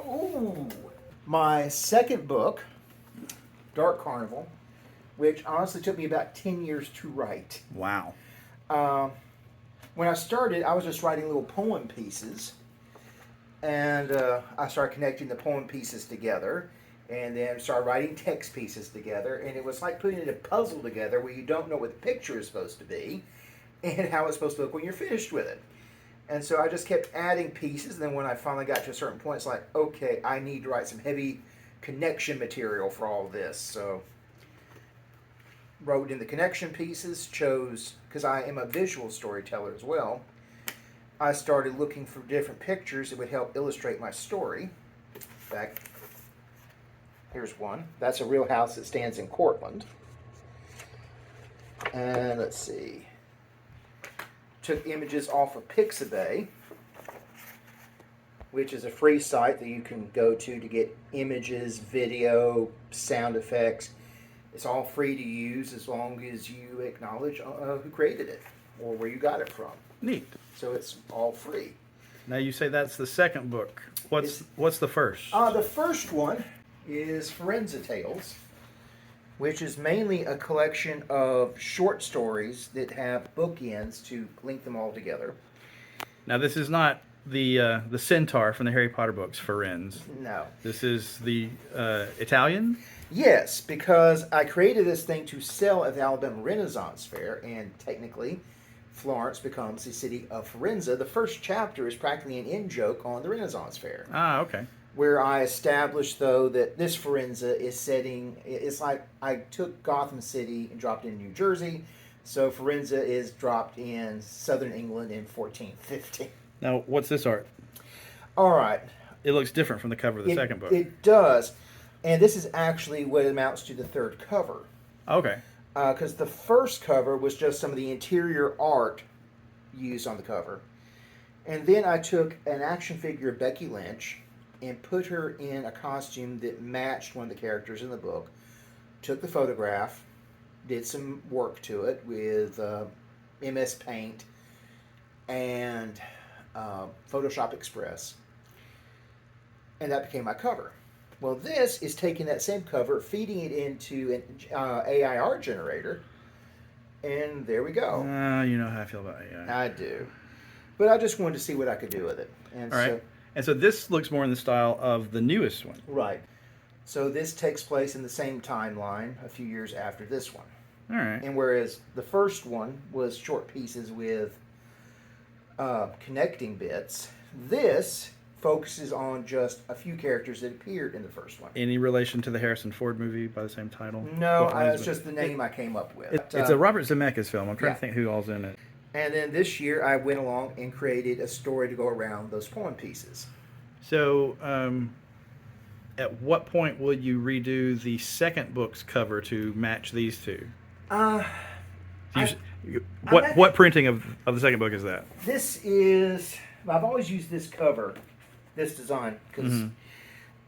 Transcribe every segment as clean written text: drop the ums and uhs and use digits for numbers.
Ooh, my second book, Dark Carnival, which honestly took me about 10 years to write. Wow. When I started, I was just writing little poem pieces, and I started connecting the poem pieces together, and then started writing text pieces together, and it was like putting a puzzle together where you don't know what the picture is supposed to be and how it's supposed to look when you're finished with it. And so I just kept adding pieces, and then when I finally got to a certain point, it's like, okay, I need to write some heavy connection material for all this. So wrote in the connection pieces, chose, because I am a visual storyteller as well, I started looking for different pictures that would help illustrate my story. In fact, here's one. That's a real house that stands in Cortland. And let's see. Took images off of Pixabay, which is a free site that you can go to get images, video, sound effects. It's all free to use as long as you acknowledge who created it or where you got it from. Neat. So it's all free. Now you say that's the second book. What's the first? The first one is Forenza Tales, which is mainly a collection of short stories that have bookends to link them all together. Now this is not the centaur from the Harry Potter books, Firenze. No. This is the Italian? Yes, because I created this thing to sell at the Alabama Renaissance Fair, and technically Florence becomes the city of Firenze. The first chapter is practically an in-joke on the Renaissance Fair. Ah, okay. Where I established, though, that this Firenze is setting, it's like I took Gotham City and dropped it in New Jersey, so Firenze is dropped in southern England in 1450. Now, what's this art? All right. It looks different from the cover of the second book. It does, and this is actually what amounts to the third cover. Okay. Because the first cover was just some of the interior art used on the cover. And then I took an action figure of Becky Lynch and put her in a costume that matched one of the characters in the book. Took the photograph, did some work to it with MS Paint and Photoshop Express. And that became my cover. Well, this is taking that same cover, feeding it into an AI art generator, and there we go. You know how I feel about AI. I do. But I just wanted to see what I could do with it. And all right. And so this looks more in the style of the newest one. Right. So this takes place in the same timeline a few years after this one. All right. And whereas the first one was short pieces with connecting bits, this focuses on just a few characters that appeared in the first one. Any relation to the Harrison Ford movie by the same title? No, it's just the name I came up with. It's a Robert Zemeckis film. I'm trying to think who all's in it. And then this year I went along and created a story to go around those poem pieces. So, at what point will you redo the second book's cover to match these two? What printing of the second book is that? This is, I've always used this cover, this design, because,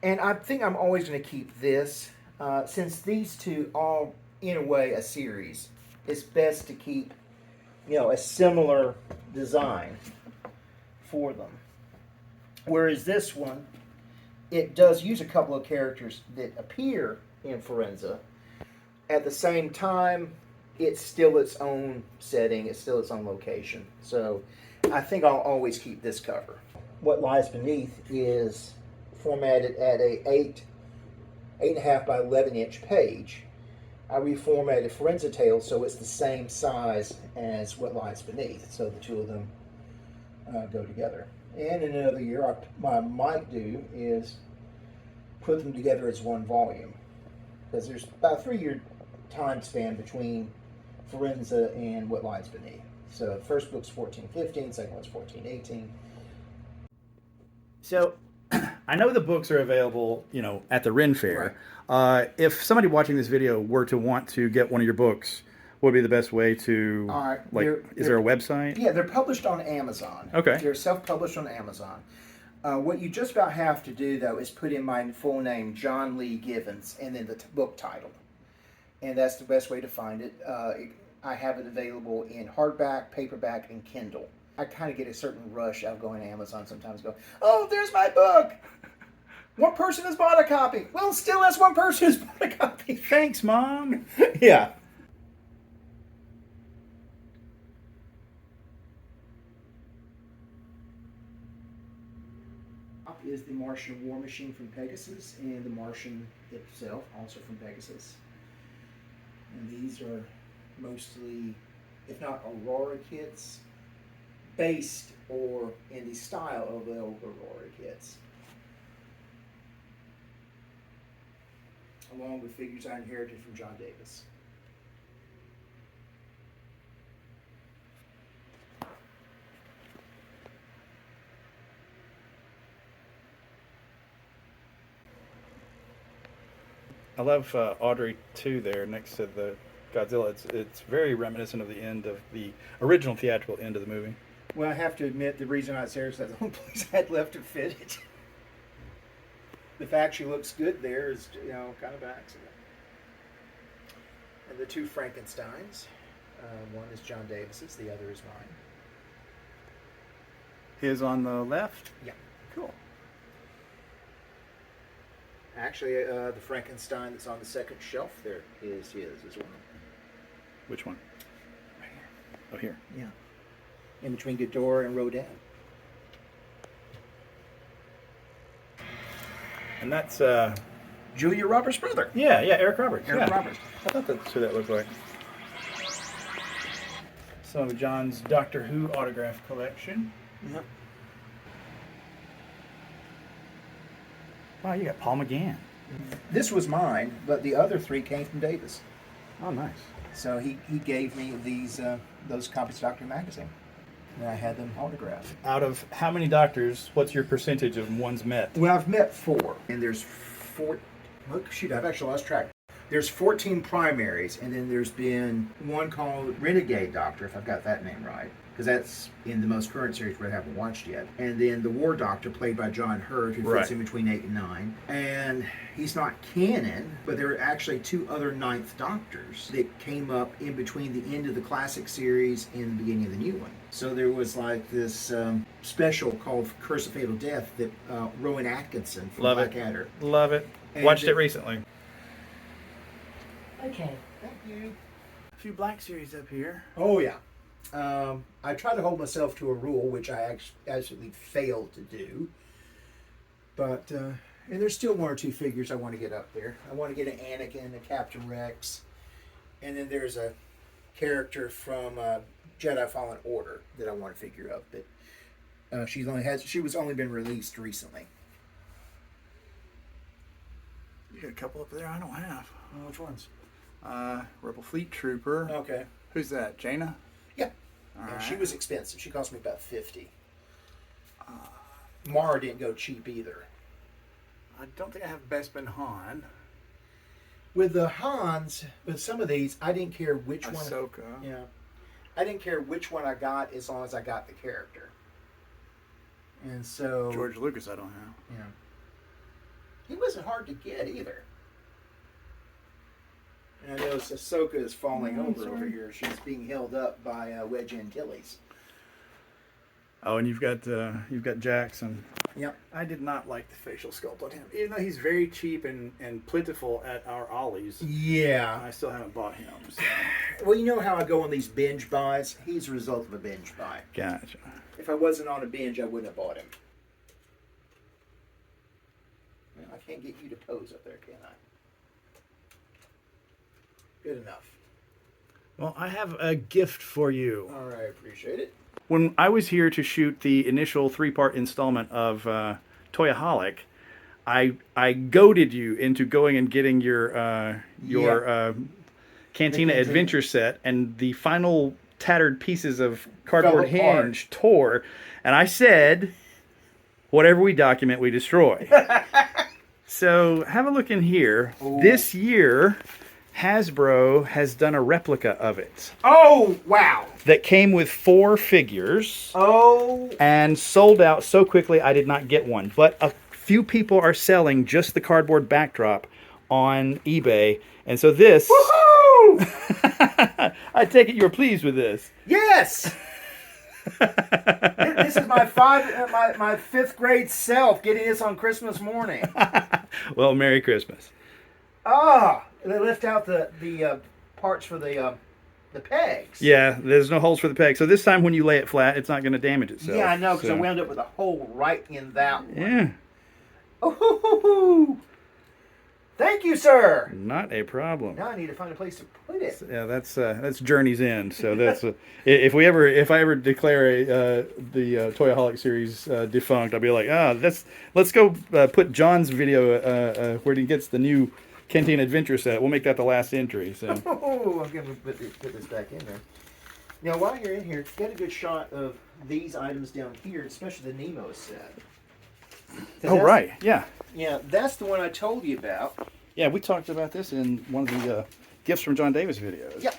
and I think I'm always going to keep this, since these two are in a way a series. It's best to keep, a similar design for them. Whereas this one, it does use a couple of characters that appear in Firenze. At the same time, it's still its own setting, it's still its own location. So I think I'll always keep this cover. What Lies Beneath is formatted at a 8.5 by 11 inch page. I reformatted Forenza Tales so it's the same size as What Lies Beneath, so the two of them go together. And in another year, what I might do is put them together as one volume, because there's about a 3-year time span between Forenza and What Lies Beneath. So the first book's 14-15, second one's 14-18. So I know the books are available, at the Ren Fair. Right. If somebody watching this video were to want to get one of your books, what would be the best way to, is there a website? Yeah, they're published on Amazon. Okay. They're self-published on Amazon. What you just about have to do, though, is put in my full name, John Lee Givens, and then the book title. And that's the best way to find it. I have it available in hardback, paperback, and Kindle. I kind of get a certain rush out of going to Amazon sometimes, oh, there's my book! One person has bought a copy. Well, still has one person who's bought a copy. Thanks, Mom. Yeah. Is the Martian war machine from Pegasus, and the Martian itself also from Pegasus. And these are mostly, if not Aurora kits, based or in the style of the old Aurora kits. Along with figures I inherited from John Davis. I love Audrey 2 there next to the Godzilla. It's very reminiscent of the end of the original theatrical end of the movie. Well, I have to admit, the reason I was there is that's the only place I had left to fit it. The fact she looks good there is, kind of an accident. And the two Frankensteins. One is John Davis's, the other is mine. His on the left? Yeah. Cool. Actually, the Frankenstein that's on the second shelf there is his as well. Which one? Right here. Oh, here. Yeah. In between Ghidorah and Rodin. And that's Julia Roberts' brother. yeah, Eric Roberts. Eric yeah. Roberts. I thought that's who that looked like. Some of John's Doctor Who autograph collection. Yep. Wow, you got Paul McGann. This was mine, but the other three came from Davis. Oh, nice. So he gave me those copies of Doctor Who magazine. And I had them autographed. Out of how many doctors, what's your percentage of ones met? Well, I've met 4. And there's 4... Oh, shoot, I've actually lost track. There's 14 primaries, and then there's been one called Renegade Doctor, if I've got that name right. Because that's in the most current series where I haven't watched yet. And then the War Doctor, played by John Hurt, who fits in between 8 and 9. And he's not canon, but there are actually 2 other Ninth Doctors that came up in between the end of the classic series and the beginning of the new one. So there was like this special called Curse of Fatal Death that Rowan Atkinson from Blackadder. Love it. Watched it recently. Okay. Thank you. A few Black Series up here. Oh, yeah. I try to hold myself to a rule, which I absolutely failed to do. But, and there's still 1 or 2 figures I want to get up there. I want to get an Anakin, a Captain Rex, and then there's a character from Jedi Fallen Order that I want to figure up. But she was only been released recently. You got a couple up there I don't have. Which ones? Rebel Fleet Trooper. Okay. Who's that? Jaina? Yeah. Right. She was expensive. She cost me about $50. Mara didn't go cheap either. I don't think I have Bespin Han. With the Hans, with some of these, I didn't care which Ahsoka. one. Yeah. I didn't care which one I got as long as I got the character. And so George Lucas I don't have. Yeah. He wasn't hard to get either. And I know Ahsoka is falling over here. She's being held up by Wedge Antilles. Oh, and you've got Jackson. Yep. I did not like the facial sculpt on him, even though he's very cheap and plentiful at our Ollie's. Yeah. I still haven't bought him. So. Well, you know how I go on these binge buys? He's a result of a binge buy. Gotcha. If I wasn't on a binge, I wouldn't have bought him. Well, I can't get you to pose up there, can I? Good enough. Well, I have a gift for you. All right, appreciate it. When I was here to shoot the initial 3-part installment of Toyaholic, I goaded you into going and getting your Cantina Adventure set, and the final tattered pieces of cardboard hinge tore, and I said, whatever we document, we destroy. So have a look in here. Ooh. This year, Hasbro has done a replica of it. Oh, wow. That came with 4 figures. Oh. And sold out so quickly I did not get one. But a few people are selling just the cardboard backdrop on eBay. And so this... Woohoo! I take it you were pleased with this. Yes! This is my my fifth grade self getting this on Christmas morning. Well, Merry Christmas. Ah, they lift out the parts for the pegs. Yeah, there's no holes for the peg. So this time when you lay it flat, it's not going to damage itself. Yeah, I know, because So- I wound up with a hole right in that one. Yeah. Oh, thank you, sir. Not a problem. Now I need to find a place to put it. Yeah, that's Journey's End. So that's if I ever declare the Toyaholic series defunct, I'll be like, let's go put John's video where he gets the new Canteen Adventure set. We'll make that the last entry. So Oh, I'm gonna put this back in there. Now, while you're in here, get a good shot of these items down here, especially the Nemo set. right, yeah. Yeah, that's the one I told you about. Yeah, we talked about this in one of the Gifts from John Davis videos. Yeah.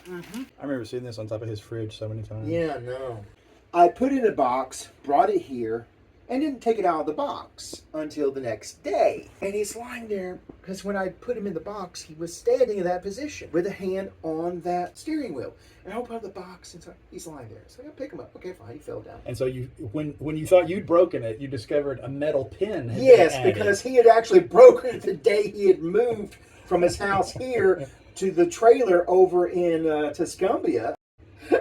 I remember seeing this on top of his fridge so many times. Yeah, no. I put it in a box, brought it here, and didn't take it out of the box until the next day. And he's lying there, because when I put him in the box, he was standing in that position with a hand on that steering wheel. And I opened up the box, and so he's lying there. So I pick him up. Okay, fine, he fell down. And so when you thought you'd broken it, you discovered a metal pin. Yes, because he had actually broken it the day he had moved from his house here to the trailer over in Tuscumbia.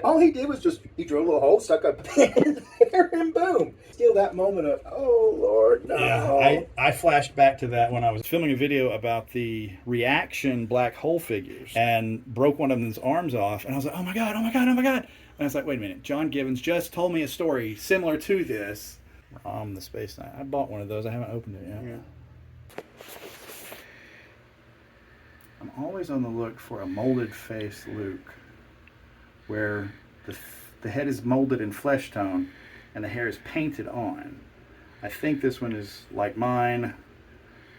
All he did was he drilled a little hole, stuck a pin in there, and boom. Still that moment of, oh, Lord, no. Yeah, I flashed back to that when I was filming a video about the reaction black hole figures and broke one of them's arms off. And I was like, oh, my God, oh, my God, oh, my God. And I was like, wait a minute. John Givens just told me a story similar to this. The Space Knight. I bought one of those. I haven't opened it yet. Yeah. I'm always on the look for a molded face Luke, where the head is molded in flesh tone and the hair is painted on. I think this one is like mine,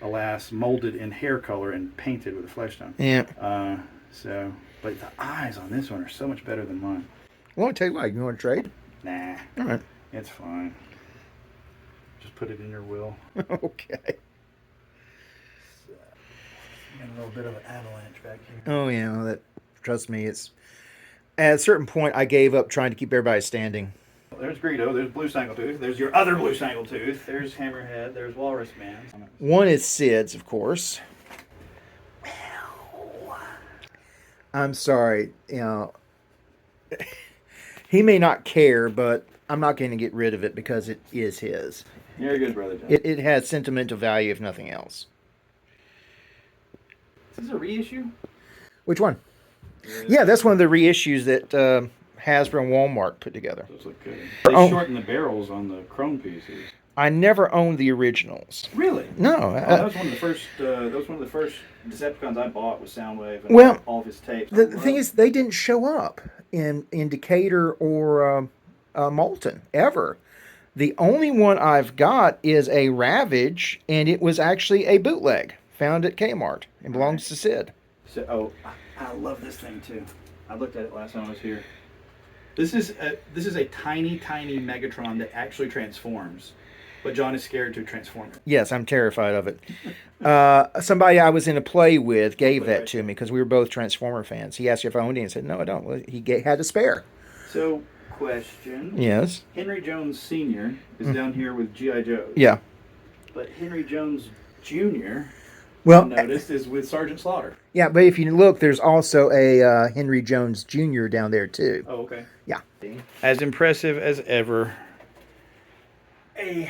alas, molded in hair color and painted with a flesh tone. Yeah. But the eyes on this one are so much better than mine. Well, I'll tell you what, you want to trade? Nah, All right. it's fine. Just put it in your will. Okay. Got a little bit of an avalanche back here. Oh, yeah, well, trust me, it's... At a certain point, I gave up trying to keep everybody standing. There's Greedo, there's Blue Snaggletooth, there's your other Blue Snaggletooth, there's Hammerhead, there's Walrus Man. One is Sid's, of course. I'm sorry, he may not care, but I'm not going to get rid of it because it is his. You're a good brother, John. It has sentimental value, if nothing else. Is this a reissue? Which one? Yeah, that's one of the reissues that Hasbro and Walmart put together. Those look good. They shortened the barrels on the chrome pieces. I never owned the originals. Really? No. That was one of the first. That was one of the first Decepticons I bought with Soundwave and Well, all of his tapes. The thing is, they didn't show up in Decatur or Moulton ever. The only one I've got is a Ravage, and it was actually a bootleg found at Kmart. It belongs to Sid. So, I love this thing too. I looked at it last time I was here. This is a tiny Megatron that actually transforms, but John is scared to transform it. Yes, I'm terrified of it. Somebody I was in a play with gave that to me because we were both Transformer fans. He asked if I owned it and I said, no, I don't. Well, he had a spare. So, question. Yes. Henry Jones Sr. is down here with G.I. Joe. Yeah. But Henry Jones Jr., well, noticed, is with Sergeant Slaughter. Yeah, but if you look, there's also a Henry Jones Jr. down there, too. Oh, okay. Yeah. As impressive as ever. A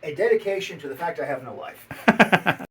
dedication to the fact I have no life.